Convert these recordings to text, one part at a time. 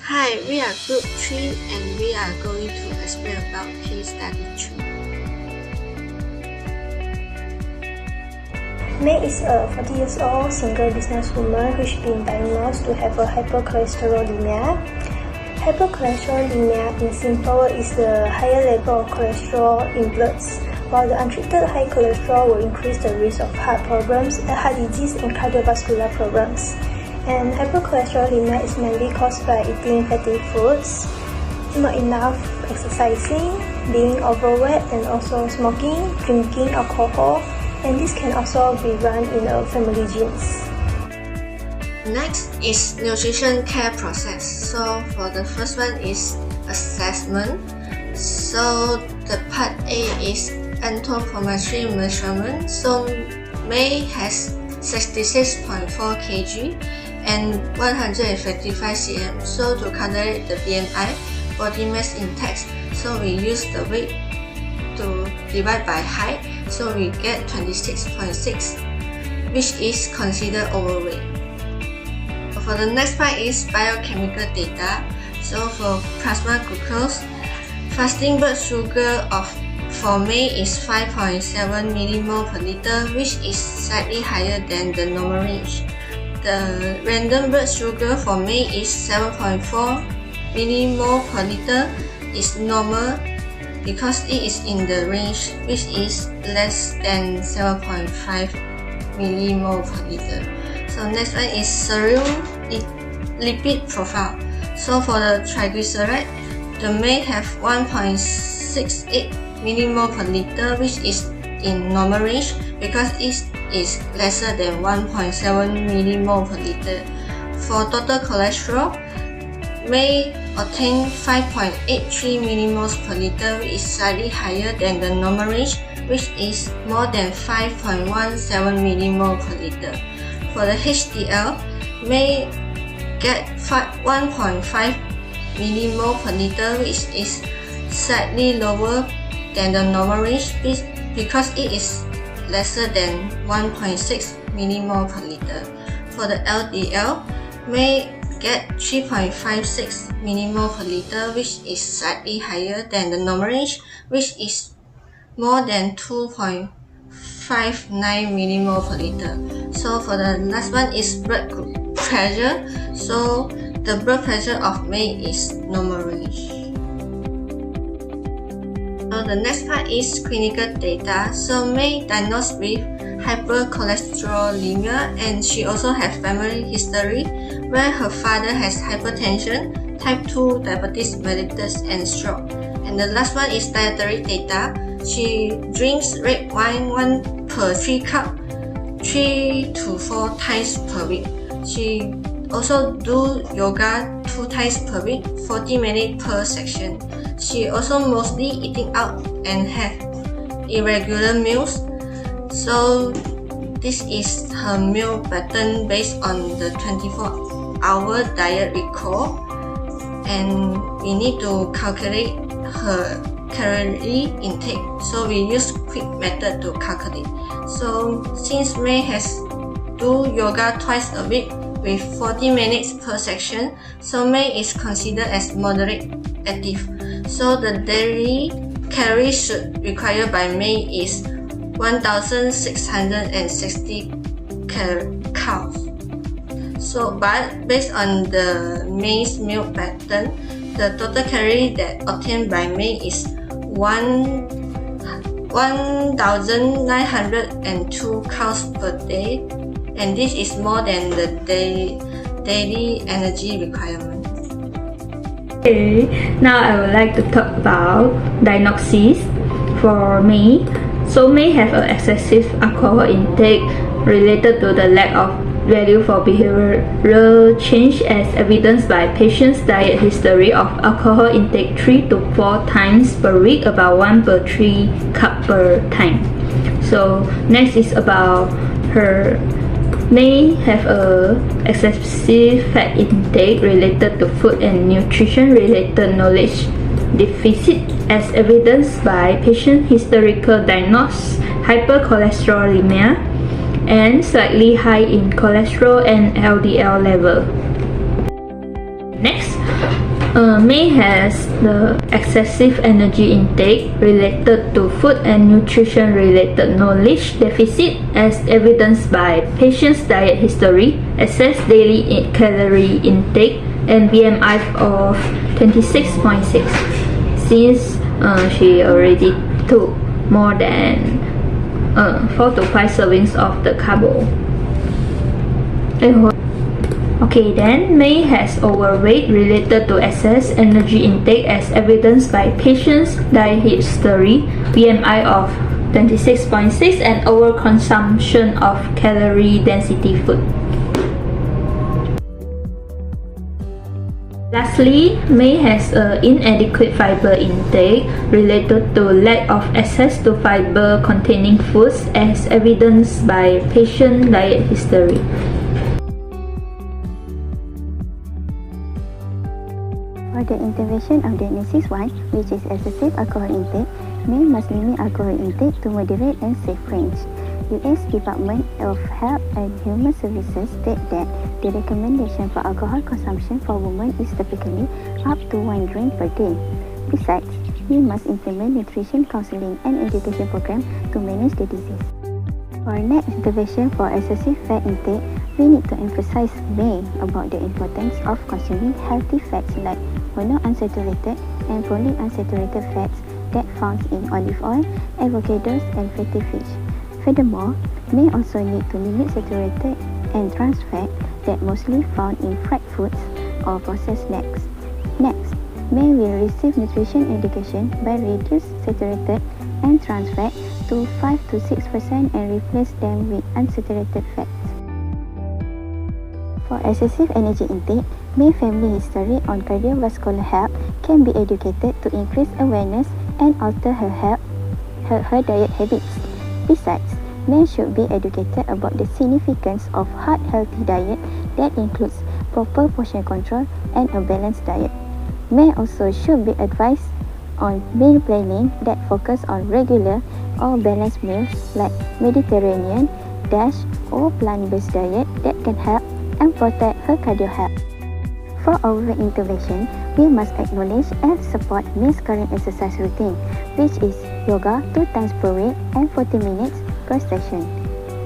Hi, we are Group 3 and we are going to explain about case study 2. May is a 40 years old single businesswoman which been diagnosed to have a hypercholesterolemia. Hypercholesterolemia in simple is the higher level of cholesterol in blood, while the untreated high cholesterol will increase the risk of heart problems, heart disease and cardiovascular problems. And hypercholesterolemia is mainly caused by eating fatty foods, not enough exercising, being overweight, and also smoking, drinking alcohol, and this can also be run in a family genes. Next is nutrition care process. So for the first one is assessment. So the part A is anthropometry measurement. So May has 66.4 kg and 155 cm. So to calculate the BMI, body mass index, so we use the weight to divide by height, so we get 26.6, which is considered overweight. For the next part is biochemical data. So for plasma glucose, fasting blood sugar for May is 5.7 millimole per liter, which is slightly higher than the normal range. The random blood sugar for May is 7.4 millimole per liter, is normal because it is in the range which is less than 7.5 millimole per liter. So next one is serum lipid profile. So for the triglyceride, the May have 1.68 millimole per liter, which is in normal range because it is lesser than 1.7 millimole per liter. For total cholesterol, May obtain 5.83 millimoles per liter, which is slightly higher than the normal range, which is more than 5.17 millimole per liter. For the HDL, May get 1.5 millimole per liter, which is slightly lower than the normal range because it is lesser than 1.6 millimole per liter. For the LDL, May get 3.56 millimole per liter, which is slightly higher than the normal range, which is more than 2.59 millimole per liter. So for the last one is blood pressure. So the blood pressure of May is normal range. So the next part is clinical data. So May diagnosed with hypercholesterolemia and she also has family history where her father has hypertension, type 2 diabetes mellitus and stroke. And the last one is dietary data. She drinks red wine 1 per 3 cup 3 to 4 times per week. She also do yoga 2 times per week, 40 minutes per section. She also mostly eating out and have irregular meals. So this is her meal pattern based on the 24-hour diet recall, and we need to calculate her calorie intake. So we use quick method to calculate. So since May has do yoga twice a week with 40 minutes per section, so May is considered as moderate active. So the daily calories should required by May is 1,660 calories. So but based on the May's meal pattern, the total calorie that obtained by May is 1,902 calories per day, and this is more than the daily energy requirement. Okay, now I would like to talk about diagnosis for May. So May have an excessive alcohol intake related to the lack of value for behavioral change as evidenced by patient's diet history of alcohol intake 3 to 4 times per week, about 1 per 3 cup per time. So next is about her May have a excessive fat intake related to food and nutrition related knowledge deficit as evidenced by patient historical diagnosed hypercholesterolemia and slightly high in cholesterol and LDL level. Next, May has the excessive energy intake related to food and nutrition related knowledge deficit as evidenced by patient's diet history, excess daily calorie intake, and BMI of 26.6 since she already took more than 4 to 5 servings of the carbo. Okay, then May has overweight related to excess energy intake as evidenced by patient's diet history, BMI of 26.6, and overconsumption of calorie density food. Lastly, May has inadequate fiber intake related to lack of access to fiber containing foods as evidenced by patient diet history. For the intervention of diagnosis 1, which is excessive alcohol intake, May must limit alcohol intake to moderate and safe range. U.S. Department of Health and Human Services state that the recommendation for alcohol consumption for women is typically up to 1 drink per day. Besides, we must implement nutrition counseling and education program to manage the disease. For next intervention for excessive fat intake, we need to emphasize May about the importance of consuming healthy fats like monounsaturated and polyunsaturated fats that found in olive oil, avocados, and fatty fish. Furthermore, May also need to limit saturated and trans fat that mostly found in fried foods or processed snacks. Next, May will receive nutrition education by reduce saturated and trans fat to 5 to 6% and replace them with unsaturated fats. For excessive energy intake, May family history on cardiovascular health can be educated to increase awareness and alter her diet habits. Besides, May should be educated about the significance of heart-healthy diet that includes proper portion control and a balanced diet. May also should be advised on meal planning that focus on regular or balanced meals like Mediterranean, DASH or plant-based diet that can help and protect her cardio health. For our intervention, we must acknowledge and support May's current exercise routine, which is yoga 2 times per week and 40 minutes per session.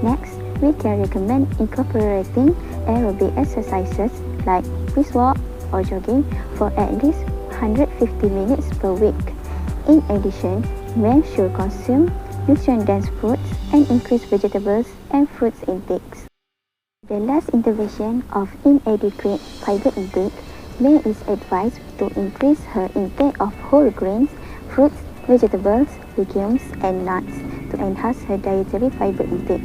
Next, we can recommend incorporating aerobic exercises like brisk walk or jogging for at least 150 minutes per week. In addition, men should consume nutrient-dense foods and increase vegetables and fruits intakes. The last intervention of inadequate fiber intake, May is advised to increase her intake of whole grains, fruits, vegetables, legumes, and nuts to enhance her dietary fiber intake.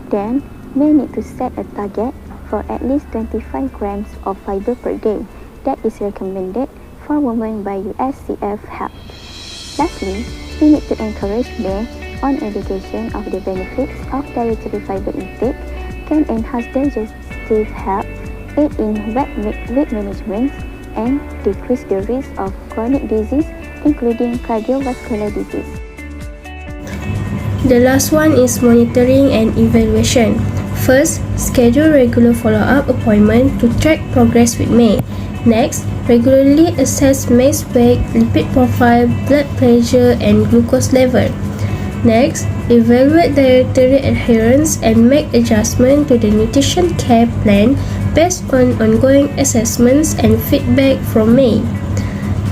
Then, May need to set a target for at least 25 grams of fiber per day that is recommended for women by USCF Health. Lastly, we need to encourage May on education of the benefits of dietary fiber intake can enhance digestive health, aid in weight management, and decrease the risk of chronic disease, including cardiovascular disease. The last one is monitoring and evaluation. First, schedule regular follow-up appointment to track progress with May. Next, regularly assess May's weight, lipid profile, blood pressure, and glucose level. Next, evaluate dietary adherence and make adjustment to the nutrition care plan based on ongoing assessments and feedback from May.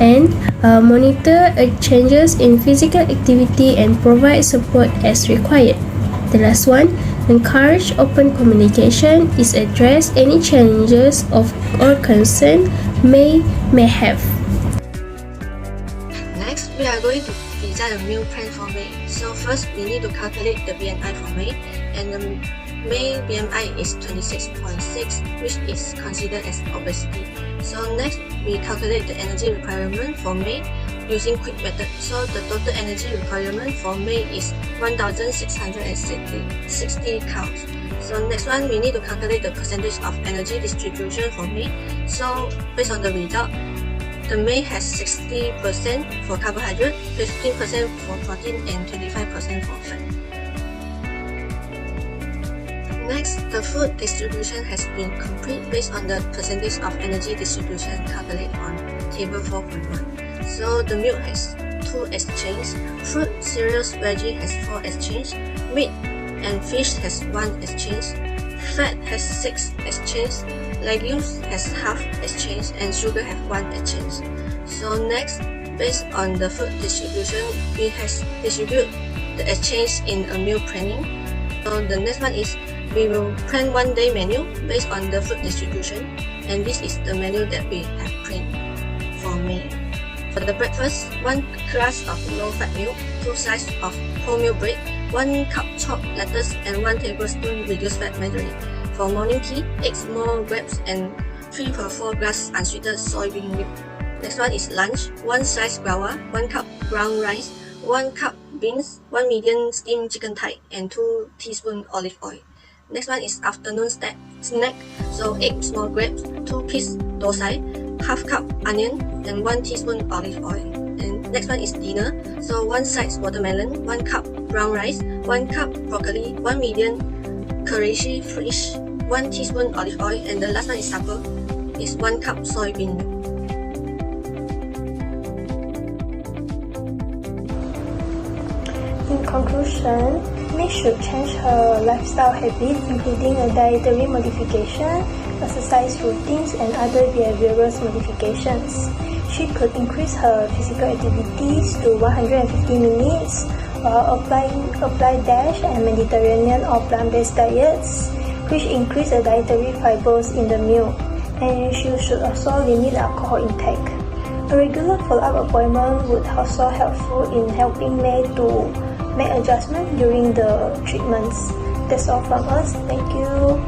And monitor changes in physical activity and provide support as required. The last one, encourage open communication is address any challenges or concern may have. Next, we are going to design a meal plan for May. So first, we need to calculate the BMI for May, and the May BMI is 26.6, which is considered as obesity. So next, we calculate the energy requirement for May using quick method. So the total energy requirement for May is 1,660 calories. So next one, we need to calculate the percentage of energy distribution for May. So based on the result, the May has 60% for carbohydrate, 15% for protein, and 25% for fat. Next, the food distribution has been complete based on the percentage of energy distribution calculated on table 4.1. So the milk has 2 exchanges, fruit, cereals, veggie has 4 exchanges, meat and fish has 1 exchange, fat has 6 exchanges, legumes has half exchange, and sugar have 1 exchange. So next, based on the food distribution, we has distribute the exchange in a meal planning. So the next one is we will plan 1 day menu based on the food distribution, and this is the menu that we have planned for May. For the breakfast, 1 glass of low-fat milk, 2 slices of wholemeal bread, 1 cup chopped lettuce, and 1 tablespoon reduced fat margarine. For morning tea, 8 small grapes and 3/4 glass unsweetened soybean milk. Next one is lunch, 1 sliced guava, 1 cup brown rice, 1 cup beans, 1 medium steamed chicken thigh, and 2 teaspoons olive oil. Next one is afternoon snack, so 8 small grapes, 2 pieces dosai, half cup onion, and 1 teaspoon olive oil. And next one is dinner, so 1 slice watermelon, 1 cup brown rice, 1 cup broccoli, 1 medium karashi fish, 1 teaspoon olive oil, and the last one is supper, is 1 cup soybean milk. In conclusion, May should change her lifestyle habits, including a dietary modification, exercise routines, and other behavioral modifications. She could increase her physical activities to 150 minutes while apply DASH and Mediterranean or plant-based diets, which increase the dietary fibers in the meal, and she should also limit alcohol intake. A regular follow-up appointment would also helpful in helping May to make adjustments during the treatments. That's all from us. Thank you.